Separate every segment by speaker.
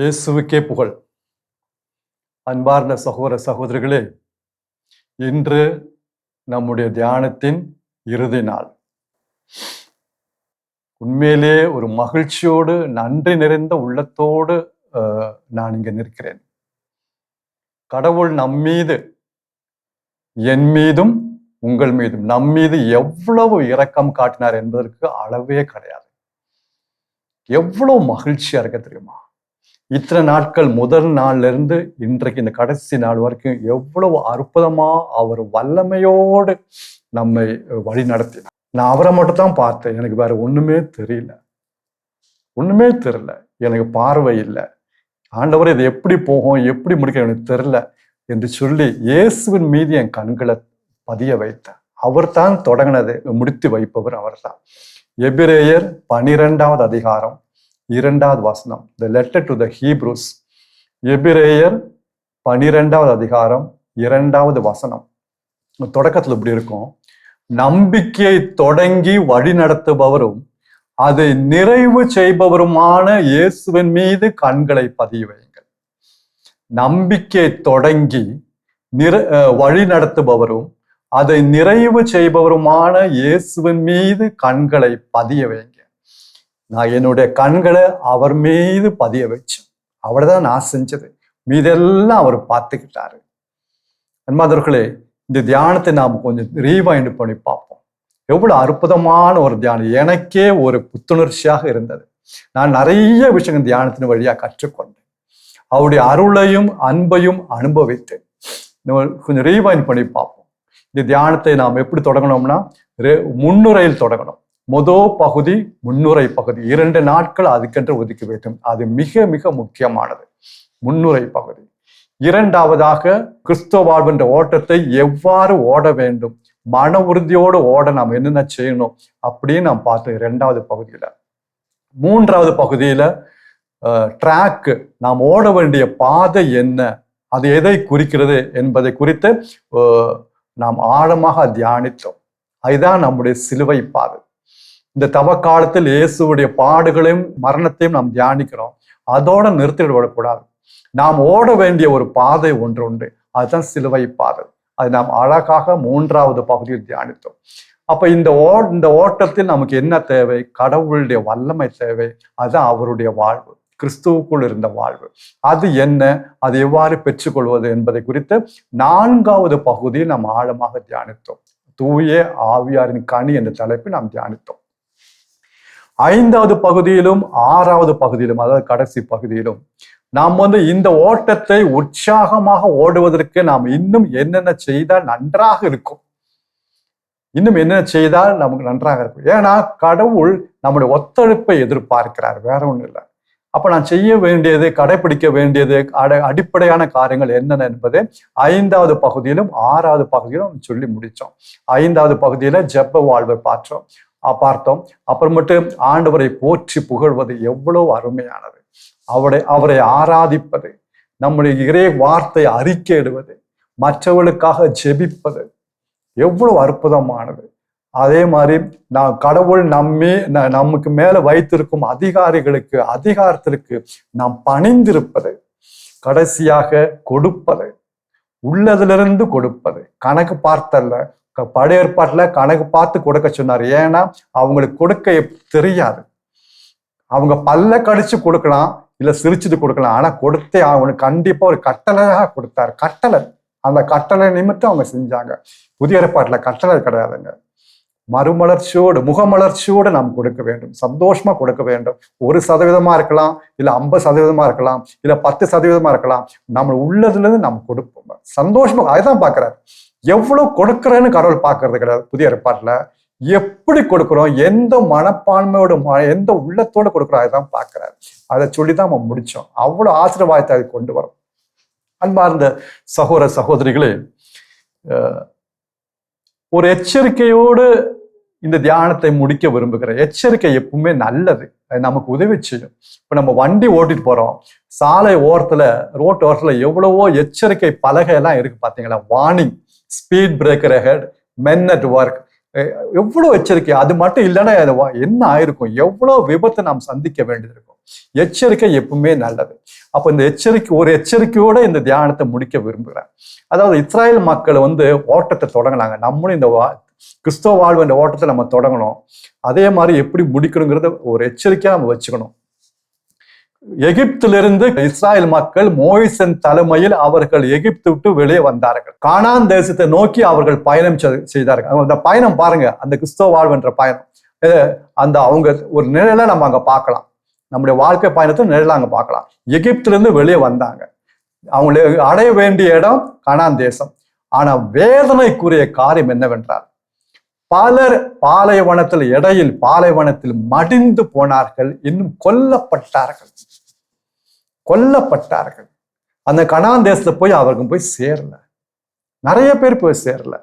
Speaker 1: இயேசுவுக்கே புகழ். அன்பார்ந்த சகோதர சகோதரிகளே, இன்று நம்முடைய தியானத்தின் இறுதி நாள். உண்மையிலே ஒரு மகிழ்ச்சியோடு, நன்றி நிறைந்த உள்ளத்தோடு நான் இங்க நிற்கிறேன். கடவுள் நம்மீது, என் மீதும் உங்கள் மீதும், நம்மீது எவ்வளவு இரக்கம் காட்டினார் என்பதற்கு அளவே கிடையாது. எவ்வளவு மகிழ்ச்சியா இருக்க தெரியுமா? இத்தனை நாட்கள், முதல் நாள்ல இருந்து இன்றைக்கு இந்த கடைசி நாள் வரைக்கும் எவ்வளவு அற்புதமா அவர் வல்லமையோடு நம்மை வழி நடத்தினார். நான் அவரை மட்டும் தான் பார்த்தேன். எனக்கு வேற ஒண்ணுமே தெரியல. எனக்கு பார்வை இல்லை. ஆண்டவர் இது எப்படி போகும், எப்படி முடிக்க எனக்கு தெரியல என்று சொல்லி இயேசுவின் மீது என் கண்களை பதிய வைத்தேன். அவர் தான் தொடங்கினது, முடித்து வைப்பவர் அவர் தான். எபிரேயர் 12வது அதிகாரம் 2வது வசனம், the letter to the Hebrews. எபிரேயர் 12வது அதிகாரம் 2வது வசனம் தொடக்கத்துல இப்படி இருக்கும்: நம்பிக்கையை தொடங்கி வழி நடத்துபவரும் அதை நிறைவு செய்பவருமான இயேசுவின் மீது கண்களை பதிய வையுங்கள். நம்பிக்கையை தொடங்கி வழி நடத்துபவரும் அதை நிறைவு செய்பவருமான இயேசுவின் மீது கண்களை பதிய வைங்க. நான் என்னுடைய கண்களை அவர் மீது பதிய வச்சேன். அவ்வளவுதான் நான் செஞ்சது. மீதெல்லாம் அவர் பார்த்துக்கிட்டாரு. அன்பாதவர்களே, இந்த தியானத்தை நாம் கொஞ்சம் ரீவைண்ட் பண்ணி பார்ப்போம். எவ்வளவு அற்புதமான ஒரு தியானம். எனக்கே ஒரு புத்துணர்ச்சியாக இருந்தது. நான் நிறைய விஷயங்கள் தியானத்தின் வழியா கற்றுக்கொண்டேன். அவருடைய அருளையும் அன்பையும் அனுபவித்தேன். கொஞ்சம் ரீவைண்ட் பண்ணி பார்ப்போம். இந்த தியானத்தை நாம் எப்படி தொடங்கணும்னா, முன்னுரையில் தொடங்கணும். முதல் பகுதி முன்னுரை பகுதி, 2 நாட்கள் அதுக்கென்று ஒதுக்கி வேண்டும். அது மிக மிக முக்கியமானது, முன்னுரை பகுதி. இரண்டாவதாக, கிறிஸ்துவ வாழ்வின்ற ஓட்டத்தை எவ்வாறு ஓட வேண்டும், மன உறுதியோடு ஓட நாம் என்னென்ன செய்யணும் அப்படின்னு நாம் பார்த்தோம் 2வது பகுதியில. 3வது பகுதியில ட்ராக், நாம் ஓட வேண்டிய பாதை என்ன, அது எதை குறிக்கிறது என்பதை குறித்து நாம் ஆழமாக தியானித்தோம். அதுதான் நம்முடைய சிலுவை பாதை. இந்த தவக்காலத்தில் இயேசுடைய பாடுகளையும் மரணத்தையும் நாம் தியானிக்கிறோம். அதோட நிறுத்திட்டு விடக்கூடாது. நாம் ஓட வேண்டிய ஒரு பாதை ஒன்று உண்டு, அதுதான் சிலுவை பாதை. அது நாம் அழகாக 3வது பகுதியில் தியானித்தோம். அப்ப இந்த ஓட்டத்தில் நமக்கு என்ன தேவை? கடவுளுடைய வல்லமை தேவை. அதுதான் அவருடைய வாழ்வு, கிறிஸ்துவுக்குள் இருந்த வாழ்வு. அது என்ன, அது எவ்வாறு பெற்றுக்கொள்வது என்பதை குறித்து 4வது பகுதியில் நாம் ஆழமாக தியானித்தோம். தூய ஆவியாரின் கனி என்ற தலைப்பை நாம் தியானித்தோம். 5வது பகுதியிலும் 6வது பகுதியிலும், அதாவது கடைசி பகுதியிலும் நாம் இந்த ஓட்டத்தை உற்சாகமாக ஓடுவதற்கு நாம் இன்னும் என்னென்ன செய்தால் நன்றாக இருக்கும், நமக்கு நன்றாக இருக்கும். ஏன்னா கடவுள் நம்முடைய ஒத்துழைப்பை எதிர்பார்க்கிறார், வேற ஒன்றும் இல்லை. அப்ப நான் செய்ய வேண்டியது, கடைபிடிக்க வேண்டியது அடிப்படையான காரியங்கள் என்னென்ன என்பது 5வது பகுதியிலும் 6வது பகுதியிலும் சொல்லி முடிச்சோம். 5வது பகுதியில ஜெப வாழ்வை பார்த்தோம். அப்புறமேட்டு ஆண்டவரை போற்றி புகழ்வது எவ்வளவு அருமையானது. அவரை ஆராதிப்பது, நம்முடைய இறை வார்த்தை அறிக்கையிடுவது, மற்றவர்களுக்காக ஜெபிப்பது எவ்வளவு அற்புதமானது. அதே மாதிரி நான் கடவுள் நமக்கு மேல வைத்திருக்கும் அதிகாரத்திற்கு நாம் பணிந்திருப்பது, கடைசியாக கொடுப்பது, உள்ளதிலிருந்து கொடுப்பது. கணக்கு பார்த்தல்ல, பழைய ஏற்பாட்டுல கணக்கு பார்த்து கொடுக்க சொன்னார். ஏன்னா அவங்களுக்கு கொடுக்க தெரியாது. அவங்க பல்ல கடிச்சு கொடுக்கலாம், இல்ல சிரிச்சுட்டு கொடுக்கலாம். ஆனா கொடுத்தே அவங்களுக்கு கண்டிப்பா ஒரு கட்டளையாக கொடுத்தாரு. கட்டளை, அந்த கட்டளை நிமித்தம் அவங்க செஞ்சாங்க. புதிய ஏற்பாட்டுல கட்டளை கிடையாதுங்க. மறுமலர்ச்சியோடு, முகமலர்ச்சியோடு நாம் கொடுக்க வேண்டும், சந்தோஷமா கொடுக்க வேண்டும். 1% இருக்கலாம், இல்ல 50% இருக்கலாம், இல்ல 10% இருக்கலாம். நம்ம உள்ளதுல இருந்து நாம் கொடுப்போம் சந்தோஷமா. அதுதான் பாக்குறாரு. எவ்வளவு கொடுக்குறேன்னு கடவுள் பார்க்கறது கிடையாது. புதிய ஏற்பாட்டுல எப்படி கொடுக்குறோம், எந்த மனப்பான்மையோட, எந்த உள்ளத்தோடு கொடுக்குறோம், அதுதான் பார்க்கிறாரு. அதை சொல்லிதான் நம்ம முடிச்சோம். அவ்வளவு ஆசீர்வாதத்தை அதை கொண்டு வரும். அன்பார்ந்த சகோதர சகோதரிகளே, ஒரு எச்சரிக்கையோடு இந்த தியானத்தை முடிக்க விரும்புகிறேன். எச்சரிக்கை எப்பவுமே நல்லது, அது நமக்கு உதவி செய்யும். இப்ப நம்ம வண்டி ஓட்டிட்டு போறோம், சாலை ஓரத்துல, ரோட் ஓரத்துல எவ்வளவோ எச்சரிக்கை பலகை எல்லாம் இருக்கு பாத்தீங்களா? Warning, speed breaker ahead, men at work, எவ்வளவு எச்சரிக்கை. அது மட்டும் இல்லைன்னா என்ன ஆயிருக்கும், எவ்வளவு விபத்தை நாம் சந்திக்க வேண்டியது இருக்கும். எச்சரிக்கை எப்பவுமே நல்லது. அப்போ இந்த எச்சரிக்கையோட இந்த தியானத்தை முடிக்க விரும்புகிறேன். அதாவது இஸ்ராயல் மக்கள் ஓட்டத்தை தொடங்கினாங்க. நம்மளும் இந்த கிறிஸ்தவ வாழ்வு இந்த ஓட்டத்தை நம்ம தொடங்கணும். அதே மாதிரி எப்படி முடிக்கணுங்கிறத ஒரு எச்சரிக்கையா நம்ம வச்சுக்கணும். எகிப்திலிருந்து இஸ்ராயல் மக்கள் மோசேயின் தலைமையில் அவர்கள் எகிப்து விட்டு வெளியே வந்தார்கள். கானான் தேசத்தை நோக்கி அவர்கள் பயணம் செய்தார்கள். அந்த பயணம் பாருங்க, அந்த கிறிஸ்தவ வாழ்வுன்ற பயணம், அந்த அவங்க ஒரு நிழலை நம்ம அங்க பார்க்கலாம். நம்முடைய வாழ்க்கை பயணத்தை நிழலை அங்க பார்க்கலாம். எகிப்திலிருந்து வெளியே வந்தாங்க. அவங்களை அடைய வேண்டிய இடம் கானான் தேசம். ஆனா வேதனைக்குரிய காரியம் என்னவென்றால், பலர் பாலைவனத்தில் மடிந்து போனார்கள், இன்னும் கொல்லப்பட்டார்கள். அந்த கனான் தேசத்துல போய் அவர்கள் போய் சேரல. நிறைய பேர் போய் சேரல.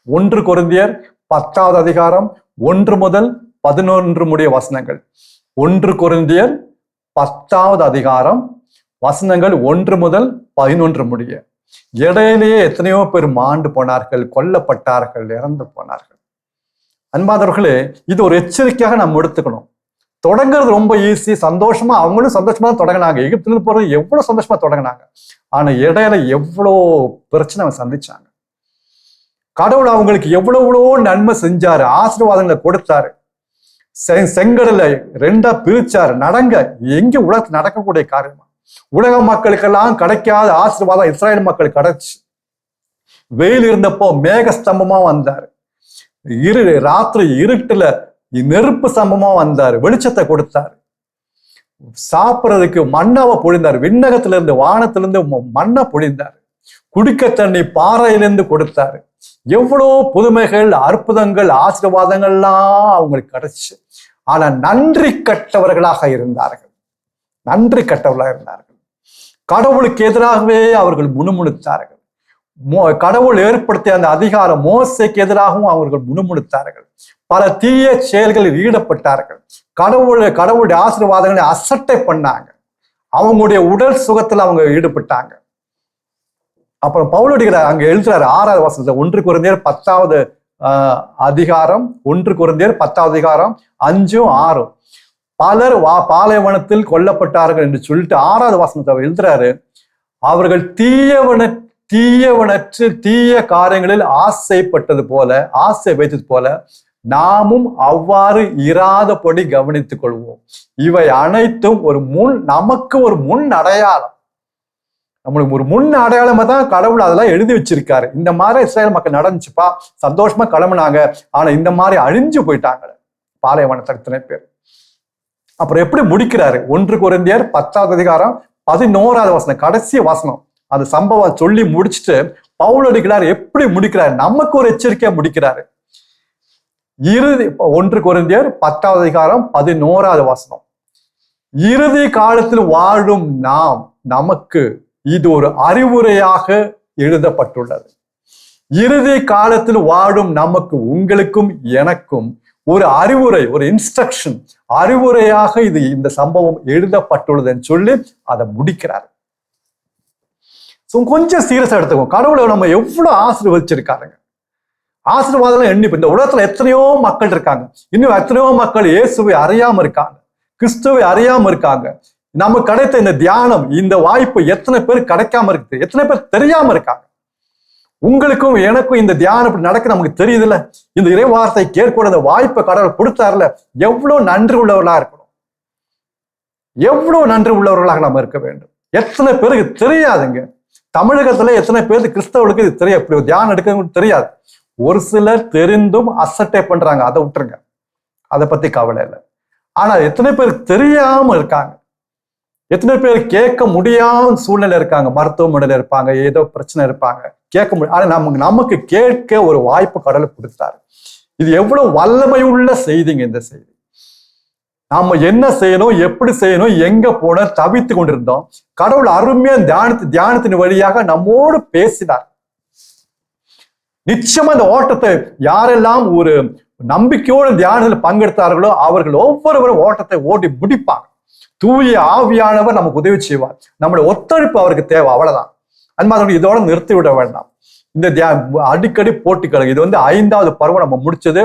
Speaker 1: 1 கொரிந்தியர் 10வது அதிகாரம் 1 முதல் 11 முடிய வசனங்கள். 1 கொரிந்தியர் 10வது அதிகாரம் வசனங்கள் 1 முதல் 11 முடிய. இடையிலேயே எத்தனையோ பேர் மாண்டு போனார்கள், கொல்லப்பட்டார்கள், இறந்து போனார்கள். அன்பாதவர்களே, இது ஒரு எச்சரிக்கையாக நம்ம எடுத்துக்கணும். தொடங்குறது ரொம்ப ஈஸி, சந்தோஷமா, அவங்களும் சந்தோஷமா தான் தொடங்கினாங்க. எகிப்திலிருந்து போறது எவ்வளவு சந்தோஷமா தொடங்கினாங்க. ஆனா இடையில எவ்வளோ பிரச்சனை சந்திச்சாங்க. கடவுள் அவங்களுக்கு எவ்வளோ நன்மை செஞ்சாரு, ஆசீர்வாதங்களை கொடுத்தாரு. செங்கடலை 2ஆ பிரிச்சாரு. எங்க உலகத்துல நடக்கக்கூடிய காரியமா? உலக மக்களுக்கெல்லாம் கிடைக்காத ஆசீர்வாதம் இஸ்ராயல் மக்களுக்கு கிடைச்சு. வெயில் இருந்தப்போ மேகஸ்தம்பமா வந்தாரு. ராத்திரி இருட்டுல நெருப்பு ஸ்தம்பமா வந்தாரு, வெளிச்சத்தை கொடுத்தாரு. சாப்பிட்றதுக்கு மண்ணாவை பொழிந்தார். விண்ணகத்திலிருந்து வானத்திலிருந்து மண்ணை பொழிந்தாரு. குடிக்க தண்ணி பாறையிலிருந்து கொடுத்தாரு. எவ்வளோ புதுமைகள், அற்புதங்கள், ஆசீர்வாதங்கள்லாம் அவங்களுக்கு கிடைச்சு. ஆனா நன்றி கட்டவர்களாக இருந்தார்கள். கடவுளுக்கு எதிராகவே அவர்கள் முணுமுணுத்தார்கள். கடவுள் ஏற்படுத்திய அந்த அதிகாரம் மோசேக்கு எதிராகவும் அவர்கள் முணுமுணுத்தார்கள். பல தீய செயல்களில் ஈடுபட்டார்கள். கடவுளுடைய ஆசீர்வாதங்களை அசட்டை பண்ணாங்க. அவங்களுடைய உடல் சுகத்துல அவங்க ஈடுபட்டாங்க. அப்புறம் பவுலடிக்கிறார், அங்க எழுதுறாரு 6வது வசனத்துல 1 கொரிந்தியர் 10வது அதிகாரம் 1 கொரிந்தியர் 10வது அதிகாரம் 5, 6. பலர் பாலைவனத்தில் கொல்லப்பட்டார்கள் என்று சொல்லிட்டு 6வது வசனத்தை எழுதுறாரு. அவர்கள் தீய காரியங்களில் ஆசை வைத்தது போல நாமும் அவ்வாறு இராதபடி கவனித்துக் கொள்வோம். இவை அனைத்தும் நமக்கு ஒரு முன் அடையாளம். நம்மளுக்கு ஒரு முன் அடையாளமா தான் கடவுள் அதெல்லாம் எழுதி வச்சிருக்காரு. இந்த மாதிரி இஸ்ராயல் மக்கள் நடந்துச்சுப்பா, சந்தோஷமா கிளம்புனாங்க. ஆனா இந்த மாதிரி அழிஞ்சு போயிட்டாங்க பாலைவனத்தில் எத்தனை பேர். அப்புறம் எப்படி முடிக்கிறாரு? 1 கொரிந்தியர் 10வது அதிகாரம் 11வது வசனம், கடைசி வசனம். அந்த சம்பவம் சொல்லி முடிச்சுட்டு பவுலடிக்கிறார் எப்படி முடிக்கிறாரு? நமக்கு ஒரு எச்சரிக்கையா முடிக்கிறாரு. 1 கொரிந்தியர் 10வது அதிகாரம் 11வது வசனம். இறுதி காலத்தில் வாழும் நமக்கு இது ஒரு அறிவுரையாக எழுதப்பட்டுள்ளது. இறுதி காலத்தில் வாழும் நமக்கு, உங்களுக்கும் எனக்கும் ஒரு அறிவுரை, ஒரு இன்ஸ்ட்ரக்ஷன், அறிவுரையாக இந்த சம்பவம் எழுதப்பட்டுள்ளதுன்னு சொல்லி அதை முடிக்கிறார். கொஞ்சம் சீரியஸா எடுத்துக்கோ. கடவுளை நம்ம எவ்வளவு ஆசீர்வதிச்சிருக்காருங்க. ஆசீர்வாதம் இந்த உலகத்துல எத்தனையோ மக்கள் இருக்காங்க. இன்னும் எத்தனையோ மக்கள் இயேசுவை அறியாம இருக்காங்க, கிறிஸ்துவை அறியாம இருக்காங்க. நமக்கு கிடைத்த இந்த தியானம், இந்த வாய்ப்பு எத்தனை பேர் கிடைக்காம இருக்குது, எத்தனை பேர் தெரியாம இருக்காங்க. உங்களுக்கும் எனக்கும் இந்த தியானம் இப்படி நடக்க நமக்கு தெரியுதுல்ல. இந்த இறை வார்த்தை கேட்கக்கூட வாய்ப்பை கடவுள் கொடுத்தாருல. எவ்வளவு நன்றி உள்ளவர்களா இருக்கணும், எவ்வளவு நன்றி உள்ளவர்களாக நம்ம இருக்க வேண்டும். எத்தனை பேருக்கு தெரியாதுங்க. தமிழகத்துல எத்தனை பேருக்கு கிறிஸ்தவர்களுக்கு இது தெரியாது, இப்படி தியானம் எடுக்க தெரியாது. ஒரு சிலர் தெரிந்தும் அசட்டை பண்றாங்க, அதை விட்டுருங்க, அதை பத்தி கவலை இல்லை. ஆனா எத்தனை பேருக்கு தெரியாம இருக்காங்க, எத்தனை பேர் கேட்க முடியாத சூழ்நிலை இருக்காங்க, மருத்துவமனையில இருப்பாங்க, ஏதோ பிரச்சனை இருப்பாங்க, கேட்க முடியும். ஆனா நமக்கு கேட்க ஒரு வாய்ப்பு கடவுள் கொடுத்தாரு. இது எவ்வளவு வல்லமையுள்ள செய்திங்க இந்த செய்தி. நாம என்ன செய்யணும், எப்படி செய்யணும், எங்க போன தவித்து கொண்டிருந்தோம். கடவுள் அருமையா தியானத்தின் வழியாக நம்மோடு பேசினார். நிச்சயமா இந்த ஓட்டத்தை யாரெல்லாம் ஒரு நம்பிக்கையோடு தியானத்தில் பங்கெடுத்தார்களோ அவர்கள் ஒவ்வொருவரும் ஓட்டத்தை ஓடி முடிப்பாங்க. தூய ஆவியானவர் நமக்கு உதவி செய்வார். நம்முடைய ஒத்துழைப்பு அவருக்கு தேவை, அவ்வளவுதான். அன்பாக இதோட நிறுத்தி விட வேண்டாம். இந்த அடிக்கடி போட்டிகள், இது 5வது பருவம் நம்ம முடிச்சது.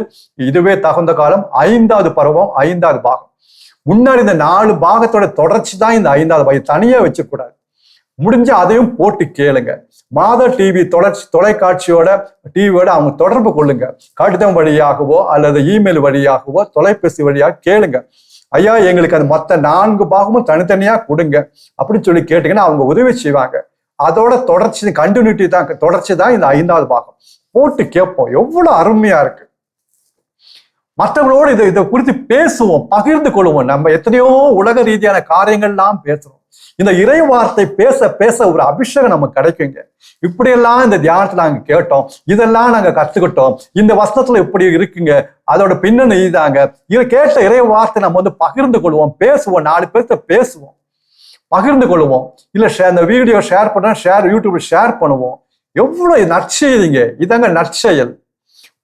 Speaker 1: இதுவே தகுந்த காலம். 5வது பருவம், 5வது பாகம். முன்னாடி இந்த 4 பாகத்தோட தொடர்ச்சி தான் இந்த 5வது பாகம். தனியா வச்சுக்கூடாது. முடிஞ்ச அதையும் போட்டு கேளுங்க. மாதா டிவி தொலைக்காட்சியோட டிவியோட அவங்க தொடர்பு கொள்ளுங்க. கடிதம் வழியாகவோ அல்லது இமெயில் வழியாகவோ தொலைபேசி வழியாக கேளுங்க. ஐயா, எங்களுக்கு அது மற்ற 4 பாகமும் தனித்தனியா கொடுங்க அப்படின்னு சொல்லி கேட்டீங்கன்னா அவங்க உதவி செய்வாங்க. அதோட தொடர்ச்சி கண்டினியூட்டி தான், தொடர்ச்சி தான் இந்த 5வது பாகம். போட்டு கேட்போம். எவ்வளவு அருமையா இருக்கு. மற்றவங்களோடு இதை குறித்து பேசுவோம், பகிர்ந்து கொள்வோம். நம்ம எத்தனையோ உலக ரீதியான காரியங்கள்லாம் பேசுறோம். இந்த இறை வார்த்தை பேச பேச ஒரு அபிஷேகம் நமக்கு கிடைக்குங்க. இப்படியெல்லாம் இந்த தியானத்துல நாங்க கேட்டோம், இதெல்லாம் நாங்க கத்துக்கிட்டோம், இந்த வசனத்துல இப்படி இருக்குங்க, அதோட பின்னணி இதாங்க. இதை கேட்ட இறை வார்த்தை நம்ம வந்து பகிர்ந்து கொள்வோம், பேசுவோம், 4 பேர்த்த பேசுவோம், பகிர்ந்து கொள்வோம். இல்ல இந்த வீடியோ ஷேர் பண்ண யூடியூப்ல ஷேர் பண்ணுவோம். எவ்வளவு நற்செய்திங்க. இதாங்க நற்செயல்.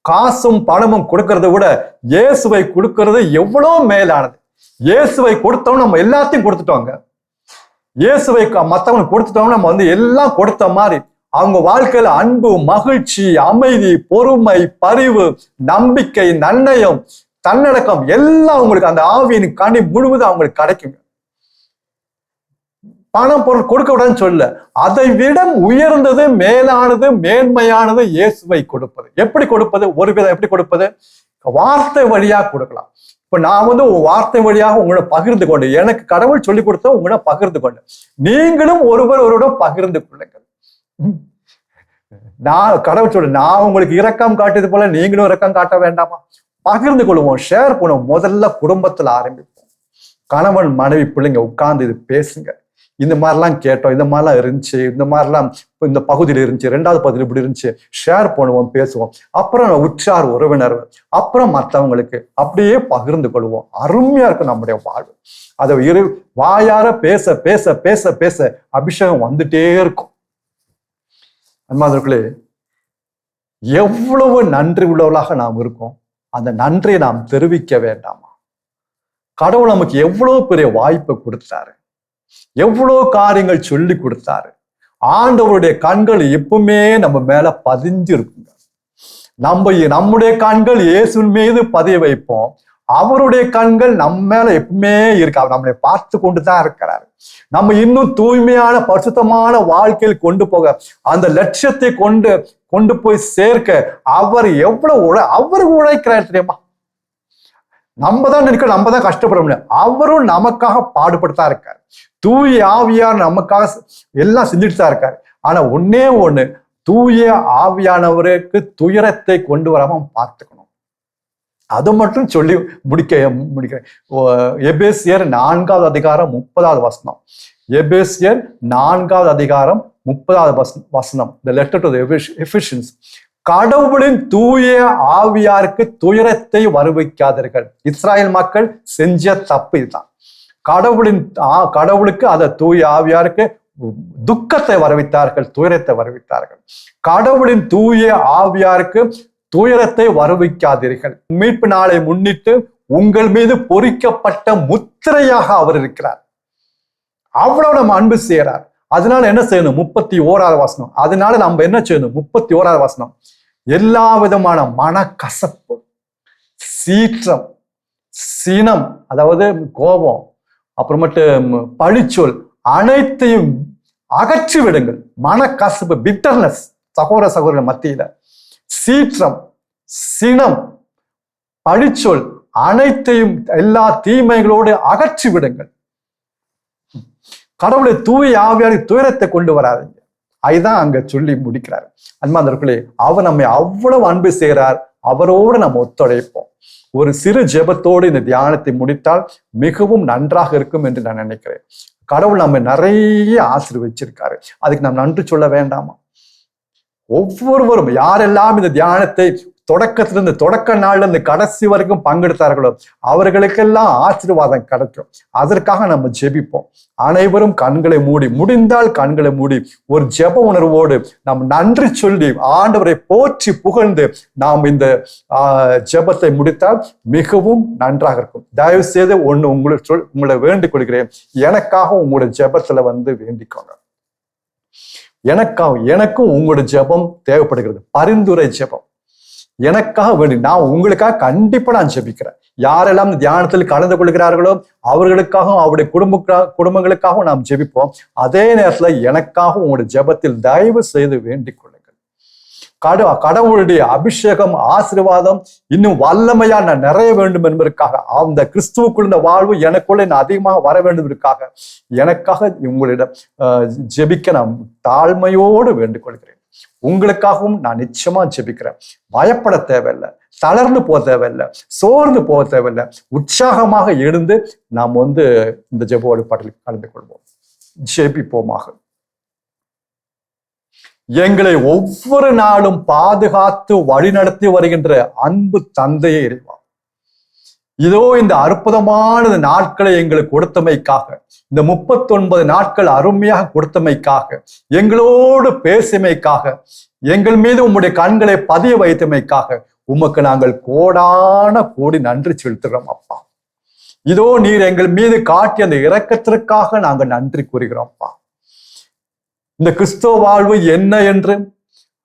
Speaker 1: காசும் பணமும் கொடுக்கறத விட இயேசுவை கொடுக்கறது எவ்வளவு மேலானது. இயேசுவை கொடுத்தோம், நம்ம எல்லாத்தையும் கொடுத்துட்டோங்க. இயேசுவை மற்றவங்களுக்கு கொடுத்துட்டோம், நம்ம வந்து எல்லாம் கொடுத்த மாதிரி. அவங்க வாழ்க்கையில அன்பு, மகிழ்ச்சி, அமைதி, பொறுமை, பரிவு, நம்பிக்கை, நன்னயம், தன்னடக்கம் எல்லாம் உங்களுக்கு அந்த ஆவியின் கனி முழுவதும் அவங்களுக்கு கிடைக்குங்க. பணம் பொருள் கொடுக்க கூடாதுன்னு சொல்ல, அதை விட உயர்ந்தது, மேலானது, மேன்மையானது இயேசுவை கொடுப்பது. எப்படி கொடுப்பது? ஒரு விதம் எப்படி கொடுப்பது? வார்த்தை வழியா கொடுக்கலாம். இப்ப நான் வந்து வார்த்தை வழியாக உங்களோட பகிர்ந்து கொண்டு, எனக்கு கடவுள் சொல்லி கொடுத்த உங்களோட பகிர்ந்து கொண்டு, நீங்களும் ஒருவரோட பகிர்ந்து கொள்ளுங்கள். நான் கடவுள் சொல்ல, நான் உங்களுக்கு இரக்கம் காட்டியது போல நீங்களும் இரக்கம் காட்ட வேண்டாமா? பகிர்ந்து கொள்வோம், ஷேர் பண்ணுவோம். முதல்ல குடும்பத்துல ஆரம்பிப்போம். கணவன் மனைவி பிள்ளைங்க உட்கார்ந்து இது பேசுங்க. இந்த மாதிரிலாம் கேட்டோம், இந்த மாதிரிலாம் இருந்துச்சு, இந்த மாதிரிலாம் இந்த பகுதியில் இருந்துச்சு, 2வது பகுதியில் இப்படி இருந்துச்சு, ஷேர் பண்ணுவோம், பேசுவோம். அப்புறம் உற்றார் உறவினர், அப்புறம் மற்றவங்களுக்கு அப்படியே பகிர்ந்து கொள்வோம். அருமையா இருக்கும் நம்முடைய வாழ்வு. அதை வாயார பேச பேச பேச பேச அபிஷேகம் வந்துட்டே இருக்கும். அன்பானவர்களே, எவ்வளவு நன்றி உள்ளவர்களாக நாம் இருக்கோம். அந்த நன்றியை நாம் தெரிவிக்க வேண்டாமா? கடவுள் நமக்கு எவ்வளவு பெரிய வாய்ப்பை கொடுத்தாரு, எவ்வளவு காரியங்கள் சொல்லி கொடுத்தாரு. ஆண்டவருடைய கண்கள் எப்பவுமே நம்ம மேல பதிஞ்சு இருக்குங்க. நம்முடைய கண்கள் இயேசுவின் மீது பதிய வைப்போம். அவருடைய கண்கள் நம்ம மேல எப்பவுமே இருக்கு. அவர் நம்மளை பார்த்து கொண்டுதான் இருக்கிறாரு. நம்ம இன்னும் தூய்மையான பரிசுத்தமான வாழ்க்கையில் கொண்டு போக, அந்த லட்சியத்தை கொண்டு போய் சேர்க்க அவர் எவ்வளவு அவருக்கு உழைக்கிறார் தெரியுமா? நம்ம தான் நினைக்கிறோம், நம்ம தான் கஷ்டப்பட முடியும். அவரும் நமக்காக பாடுபட்டுதான் இருக்காரு. தூய ஆவியார் நமக்காக எல்லாம் செஞ்சுட்டு தான் இருக்காரு. ஆனா ஒன்னே ஒண்ணு, தூய ஆவியானவருக்கு துயரத்தை கொண்டு வராம பார்த்துக்கணும். அது மட்டும் சொல்லி முடிக்கிறேன். எபேசியர் 4வது அதிகாரம் 30வது வசனம். எபேசியர் 4வது அதிகாரம் 30வது வசனம். The letter to the Ephesians. கடவுளின் தூய ஆவியாருக்கு துயரத்தை வருவிக்காதீர்கள். இஸ்ராயல் மக்கள் செஞ்ச தப்பு இதுதான். கடவுளுக்கு அதை தூய ஆவியாருக்கு துக்கத்தை வருவித்தார்கள், துயரத்தை வருவித்தார்கள். கடவுளின் தூய ஆவியாருக்கு துயரத்தை வருவிக்காதீர்கள். மீட்பு நாளை முன்னிட்டு உங்கள் மீது பொறிக்கப்பட்ட முத்திரையாக அவர் இருக்கிறார். அவ்வளவு நம்ம அன்பு செய்யறார். அதனால என்ன செய்யணும்? 31வது வசனம். அதனால நம்ம என்ன செய்யணும்? 31வது வசனம். எல்லா விதமான மனக்கசப்பு, சீற்றம், சினம், அதாவது கோபம், அப்புறமேட்டு பழிச்சொல் அனைத்தையும் அகற்றி விடுங்கள். மனக்கசப்பு, பிட்டர்னஸ், சகோதர சகோதரர் மத்தியில சீற்றம், சினம், பழிச்சொல் அனைத்தையும் எல்லா தீமைகளோடு அகற்றி விடுங்கள். கடவுளை தூய ஆவியாரி துயரத்தை கொண்டு வராதீங்க. அதுதான் அங்க சொல்லி முடிக்கிறார். அன்பார்ந்தவர்களே, அவர் நம்மை அவ்வளவு அன்பு செய்கிறார். அவரோடு நம்ம ஒத்துழைப்போம். ஒரு சிறு ஜெபத்தோடு இந்த தியானத்தை முடித்தால் மிகவும் நன்றாக இருக்கும் என்று நான் நினைக்கிறேன். கடவுள் நம்ம நிறைய ஆசீர்வதிச்சிருக்காரு. அதுக்கு நாம் நன்றி சொல்ல வேண்டாமா? ஒவ்வொருவரும் யாரெல்லாம் இந்த தியானத்தை தொடக்கத்திலிருந்து தொடக்க நாள்ல இருந்து கடைசி வரைக்கும் பங்கெடுத்தார்களோ அவர்களுக்கெல்லாம் ஆசீர்வாதம் கிடைக்கும். அதற்காக நம்ம ஜெபிப்போம். அனைவரும் கண்களை மூடி, முடிந்தால் கண்களை மூடி ஒரு ஜெப உணர்வோடு நாம் நன்றி சொல்லி ஆண்டவரை போற்றி புகழ்ந்து நாம் இந்த ஜெபத்தை முடித்தால் மிகவும் நன்றாக இருக்கும். தயவு செய்து உங்களை வேண்டிக் கொள்கிறேன், எனக்காக உங்களுடைய ஜெபத்துல வேண்டிக்கோங்க. எனக்கும் உங்களுடைய ஜெபம் தேவைப்படுகிறது. பரிந்துரை ஜெபம் எனக்காக வேண்டி, நான் உங்களுக்காக கண்டிப்பா நான் ஜெபிக்கிறேன். யாரெல்லாம் தியானத்தில் கலந்து கொள்கிறார்களோ அவர்களுக்காகவும் அவருடைய குடும்பங்களுக்காகவும் நாம் ஜெபிப்போம். அதே நேரத்துல எனக்காகவும் உங்களுடைய ஜெபத்தில் தயவு செய்து வேண்டிக் கொள்ளுங்கள். கடவுளுடைய அபிஷேகம், ஆசீர்வாதம் இன்னும் வல்லமையா நான் நிறைய வேண்டும் என்பதற்காக, அந்த கிறிஸ்துவுக்குள் இந்த வாழ்வு எனக்குள்ள அதிகமாக வர வேண்டும் என்பதற்காக எனக்காக உங்களிடம் ஜெபிக்க நான் தாழ்மையோடு வேண்டிக் கொள்கிறேன். உங்களுக்காகவும் நான் நிச்சயமா ஜெபிக்கிறேன். பயப்பட தேவையில்லை, தளர்ந்து போக தேவையில்லை, சோர்ந்து போக தேவையில்லை. உற்சாகமாக எழுந்து நாம் இந்த ஜெப வழிபாட்டில் கலந்து கொள்வோம். ஜெபிப்போமாக. எங்களை ஒவ்வொரு நாளும் பாதுகாத்து வழிநடத்தி வருகின்ற அன்பு தந்தையே இறைவா, இதோ இந்த அற்புதமான நாட்களை எங்களுக்கு கொடுத்தமைக்காக, இந்த 39 நாட்கள் அருமையாக கொடுத்தமைக்காக, எங்களோடு பேசியமைக்காக, எங்கள் மீது உம்முடைய கண்களை பதிய வைத்தமைக்காக உமக்கு நாங்கள் கோடான கோடி நன்றி செலுத்துகிறோம் அப்பா. இதோ நீர் எங்கள் மீது காட்டிய அந்த இரக்கத்திற்காக நாங்கள் நன்றி கூறுகிறோம் அப்பா. இந்த கிறிஸ்தவ வாழ்வு என்ன என்றும்,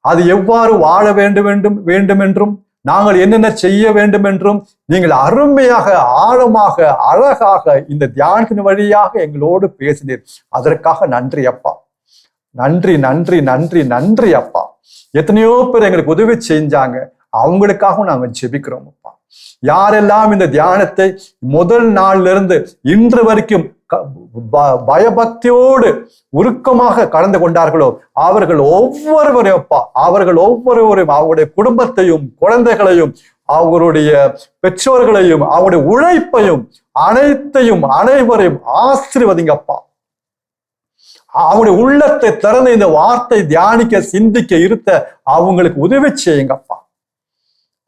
Speaker 1: அது எவ்வாறு வாழ வேண்டும் என்றும், நாங்கள் என்னென்ன செய்ய வேண்டும் என்றும் நீங்கள் அருமையாக, ஆழமாக, அழகாக இந்த தியானத்தின் வழியாக எங்களோடு பேசினீர். அதற்காக நன்றி அப்பா. நன்றி நன்றி நன்றி நன்றி அப்பா. எத்தனையோ பேர் எங்களுக்கு உதவி செஞ்சாங்க, அவங்களுக்காகவும் நாங்கள் ஜெபிக்கிறோம் அப்பா. யாரெல்லாம் இந்த தியானத்தை முதல் நாள்ல இருந்து இன்று வரைக்கும் பயபக்தியோடு உருக்கமாக கலந்து கொண்டார்களோ அவர்கள் ஒவ்வொருவரையும் அப்பா, அவர்கள் ஒவ்வொருவரையும், அவருடைய குடும்பத்தையும், குழந்தைகளையும், அவருடைய பெற்றோர்களையும், அவருடைய உழைப்பையும், அனைவரையும் ஆசீர்வதிங்கப்பா. அவருடைய உள்ளத்தை திறந்து இந்த வார்த்தை தியானிக்க, சிந்திக்க, இருத்த அவங்களுக்கு உதவி செய்யுங்கப்பா.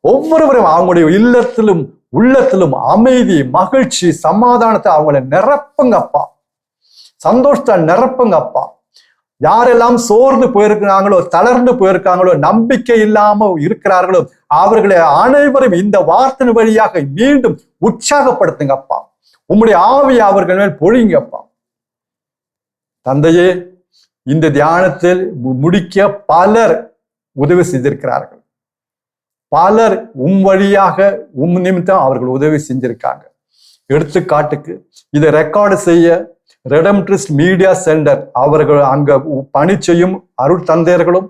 Speaker 1: ஒவ்வொருவரும் அவங்களுடைய இல்லத்திலும் உள்ளத்திலும் அமைதி, மகிழ்ச்சி, சமாதானத்தை அவங்களை நிரப்புங்கப்பா. சந்தோஷத்தை நிரப்புங்கப்பா. யாரெல்லாம் சோர்ந்து போயிருக்கிறாங்களோ, தளர்ந்து போயிருக்காங்களோ, நம்பிக்கை இல்லாம இருக்கிறார்களோ அவர்களை அனைவரும் இந்த வார்த்தையின் வழியாக மீண்டும் உற்சாகப்படுத்துங்கப்பா. உம்முடைய ஆவியை அவர்கள் மேல் பொழிங்கப்பா. தந்தையே, இந்த தியானத்தில் முடிக்க பலர் உதவி செய்திருக்கிறார்கள். பலர் வழியாக நிமித்தம் அவர்கள் உதவி செஞ்சிருக்காங்க. எடுத்துக்காட்டுக்கு இதை ரெக்கார்டு செய்ய ரெடம்ட்ரிஸ்ட் மீடியா சென்டர் அவர்கள் அங்க பணி செய்யும் அருள் தந்தையர்களும்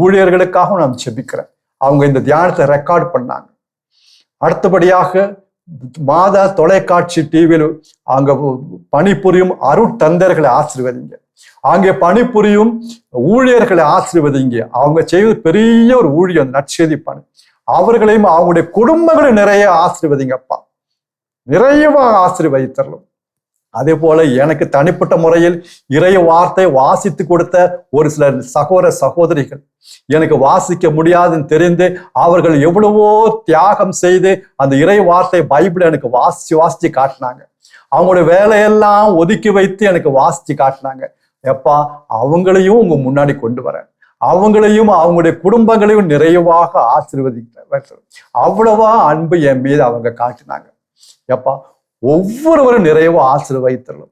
Speaker 1: ஊழியர்களுக்காகவும் நான் ஜெபிக்கிறேன். அவங்க இந்த தியானத்தை ரெக்கார்ட் பண்ணாங்க. அடுத்தபடியாக மாதா தொலைக்காட்சி டிவியில் அங்க பணிபுரியும் அருள் தந்தையர்களை ஆசீர்வதிங்க. அங்கே பணிபுரியும் ஊழியர்களை ஆசீர்வதிங்க. அவங்க செய்வது பெரிய ஒரு ஊழியம், நற்செய்தி பணி. அவர்களையும் அவங்களுடைய குடும்பங்களையும் நிறைய ஆசீர்வதிங்கப்பா. நிறைவா ஆசீர்வதித்தரலும். அதே போல எனக்கு தனிப்பட்ட முறையில் இறை வார்த்தை வாசித்து கொடுத்த ஒரு சில சகோதரிகள், எனக்கு வாசிக்க முடியாதுன்னு தெரிந்து அவர்கள் எவ்வளவோ தியாகம் செய்து அந்த இறை வார்த்தை பைபிளை எனக்கு வாசிச்சு காட்டினாங்க. அவங்களுடைய வேலையெல்லாம் ஒதுக்கி வைத்து எனக்கு வாசிச்சு காட்டினாங்க. எப்பா, அவங்களையும் உங்க முன்னாடி கொண்டு வரேன். அவங்களையும் அவங்களுடைய குடும்பங்களையும் நிறைவாக ஆசீர்வதிக்க. அவ்வளவா அன்பு என் மீது அவங்க காட்டினாங்க. எப்பா, ஒவ்வொருவரும் நிறைவா ஆசீர்வதித்தரலும்.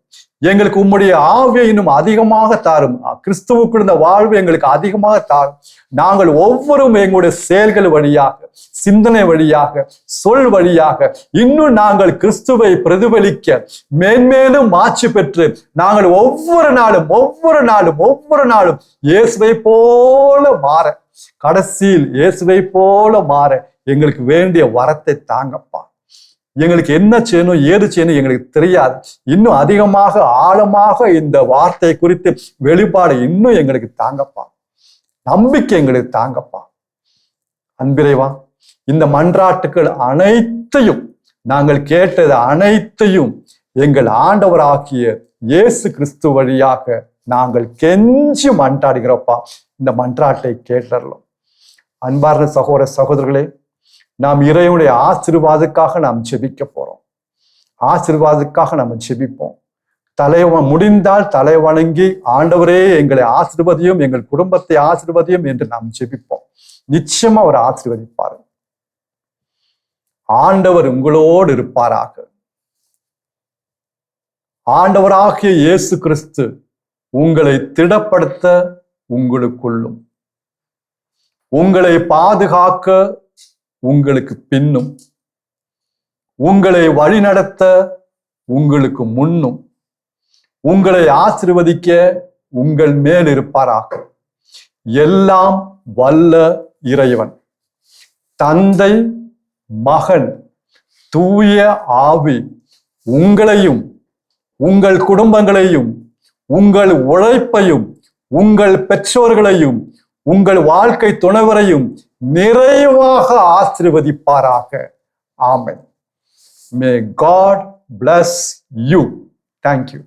Speaker 1: எங்களுக்கு உம்முடைய ஆவியை இன்னும் அதிகமாக தாரும். கிறிஸ்துவுக்குள் இந்த வாழ்வு எங்களுக்கு அதிகமாக தாரும். நாங்கள் ஒவ்வொருவரும் எங்களுடைய செயல்கள் வழியாக, சிந்தனை வழியாக, சொல் வழியாக இன்னும் நாங்கள் கிறிஸ்துவை பிரதிபலிக்க மேன்மேலும் மாட்சி பெற்று நாங்கள் ஒவ்வொரு நாளும் இயேசுவை போல மாற, கடைசியில் இயேசுவை போல மாற எங்களுக்கு வேண்டிய வரத்தை தாங்கப்பா. எங்களுக்கு என்ன செய்யணும், ஏது செய்யணும் எங்களுக்கு தெரியாது. இன்னும் அதிகமாக, ஆழமாக இந்த வார்த்தை குறித்து வெளிப்பாடு இன்னும் எங்களுக்கு தாங்கப்பா. நம்பிக்கை எங்களுக்கு தாங்கப்பா. அன்பிறைவா, இந்த மன்றாட்டுக்கள் அனைத்தையும், நாங்கள் கேட்டது அனைத்தையும் எங்கள் ஆண்டவராகிய இயேசு கிறிஸ்து வழியாக நாங்கள் கெஞ்சி மன்றாடுகிறோப்பா. இந்த மன்றாட்டை கேட்டறலாம். அன்பார்ந்த சகோதரர்களே, நாம் இறைவனுடைய ஆசீர்வாதத்துக்காக நாம் ஜெபிக்க போறோம். ஆசீர்வாதத்துக்காக நம்ம ஜெபிப்போம். முடிந்தால் தலை வணங்கி, ஆண்டவரே எங்களை ஆசீர்வதியும், எங்கள் குடும்பத்தை ஆசீர்வதியும் என்று நாம் ஜெபிப்போம். நிச்சயமா அவர் ஆசீர்வதிப்பார். ஆண்டவர் உங்களோடு இருப்பாராக. ஆண்டவராகிய இயேசு கிறிஸ்து உங்களை திடப்படுத்த உங்களுக்குள்ளும், உங்களை பாதுகாக்க உங்களுக்கு பின்னும், உங்களை வழிநடத்த உங்களுக்கு முன்னும் உங்களை ஆசீர்வதிக்க உங்கள் மேல் இருப்பாராக. எல்லாம் வல்ல இறைவன், தந்தை, மகன், தூய ஆவி உங்களையும் உங்கள் குடும்பங்களையும் உங்கள் உழைப்பையும் உங்கள் பெற்றோர்களையும் உங்கள் வாழ்க்கை துணைவரையும் நிறைவாக ஆசீர்வதிப்பாராக. ஆமென். May God bless you. Thank you.